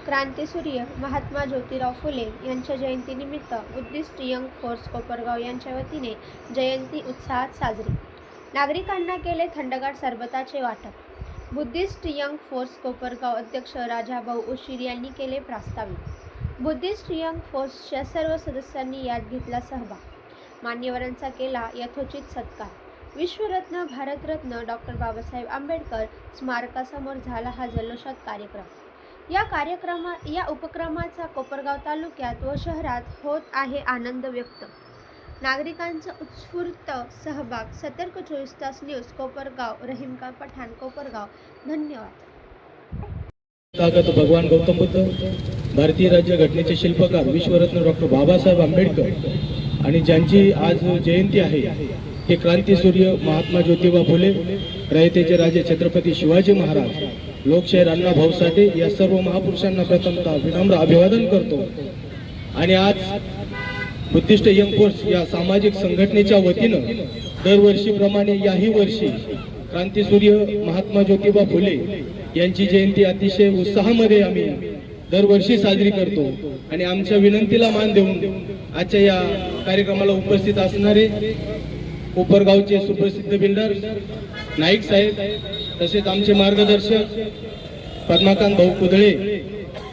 क्रांतीसूर्य महात्मा ज्योतिराव फुले यांच्या जयंतीनिमित्त बुद्धिस्ट यंग फोर्स कोपरगाव यांच्या वतीने जयंती उत्साहात साजरी। नागरिकांना केले थंडगार सरबताचे वाटप। बुद्धिस्ट यंग फोर्स कोपरगाव अध्यक्ष राजाभाऊ उशीर यांनी केले प्रास्ताविक। बुद्धिस्ट यंग फोर्सच्या सर्व सदस्यांनी यात घेतला सहभाग। मान्यवरांचा केला यथोचित सत्कार। विश्वरत्न भारतरत्न डॉक्टर बाबासाहेब आंबेडकर स्मारकासमोर झाला हा जल्लोषात कार्यक्रम। या उपक्रमाचा कोपरगाव तालुक्यात व शहरात होत आहे आनंद व्यक्त। नागरिकांचा उत्स्फूर्त सहभाग। सतर्क 24 तास न्यूज कोपरगाव। रहीमका पठाण कोपरगाव। धन्यवाद। ताकद भगवान गौतम बुद्ध, भारतीय राज्य घटनेचे शिल्पकार विश्वरत्न डॉक्टर बाबासाहेब आंबेडकर आणि ज्यांची आज जयंती आहे ते क्रांतीसूर्य महात्मा ज्योतिबा फुले, रयतेचे राजे छत्रपती शिवाजी महाराज, लोकशाहीर अण्णाभाऊ साठे या सर्व महापुरुषांना प्रथमतः विनम्र अभिवादन करतो। आणि आज बुद्धिस्ट यंग फोर्स या सामाजिक संघटनेच्या वतीनं दरवर्षीप्रमाणे याही वर्षी क्रांतीसूर्य महात्मा ज्योतिबा फुले यांची जयंती अतिशय उत्साहामध्ये आम्ही दरवर्षी साजरी करतो। आणि आमच्या विनंतीला मान देऊन आजच्या या कार्यक्रमाला उपस्थित असणारे कोपरगावचे सुप्रसिद्ध बिल्डर नाईक साहेब, तसेच आमचे मार्गदर्शक पद्माकांत भाऊ कुदळे,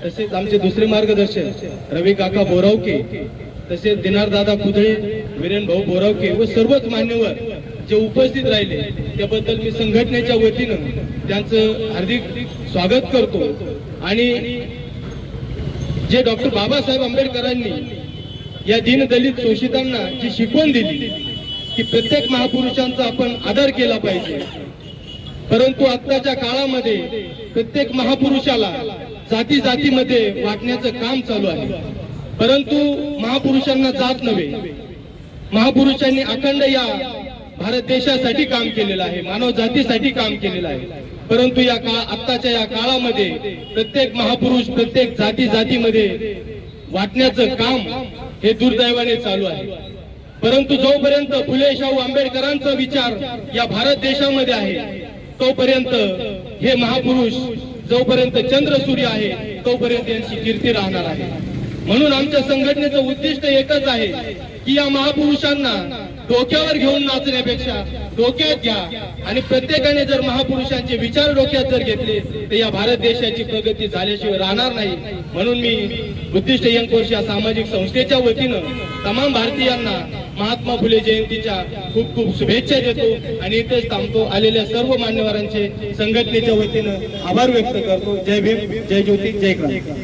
तसेच आमचे दुसरे मार्गदर्शक रवी काका बोरावके, तसेच दिनार दादा कुदळे, वीरेन भाऊ बोरावके व सर्वच मान्यवर जे उपस्थित राहिले त्याबद्दल मी संघटनेच्या वतीनं त्यांचं हार्दिक स्वागत करतो। आणि जे डॉक्टर बाबासाहेब आंबेडकरांनी या दीनदलित शोषितांना जी शिकवण दिली की प्रत्येक महापुरुषांचा आपण आदर केला पाहिजे, परंतु आत्ताच्या काळामध्ये प्रत्येक महापुरुषाला जाती जातीमध्ये वाटण्याचं काम चालू आहे। परंतु महापुरुषांना जात नव्हे, महापुरुषांनी अखंड या भारत देशासाठी काम केलेलं आहे, मानव जातीसाठी काम केलेलं आहे। परंतु आत्ताच्या या काळामध्ये प्रत्येक महापुरुष प्रत्येक जाती जातीमध्ये वाटण्याचं काम हे दुर्दैवाने चालू आहे। परंतु जोपर्यंत फुले शाहू आंबेडकरांचा विचार या भारत देशामध्ये आहे तोपर्यंत हे महापुरुष, जोपर्यंत चंद्र सूर्य आहे तोपर्यंत यांची कीर्ती राहणार आहे। म्हणून आमच्या संघटनेचं उद्दिष्ट एकच आहे की या महापुरुषांना डोक्यावर घेऊन नाचण्यापेक्षा डोक्यात घ्या आणि प्रत्येकाने जर महापुरुषांचे विचार डोक्यात जर घेतले तर या भारत देशाची प्रगती झाल्याशिवाय राहणार नाही। म्हणून मी बुद्धिस्ट यंग फोर्स या सामाजिक संस्थेच्या वतीनं तमाम भारतीयांना महात्मा फुले जयंतीच्या खूप खूप शुभेच्छा देतो आणि इथेच थांबतो। आलेल्या सर्व मान्यवरांचे संघटनेच्या वतीनं आभार व्यक्त करतो। जय भीम, जय ज्योती, जय क्रांती।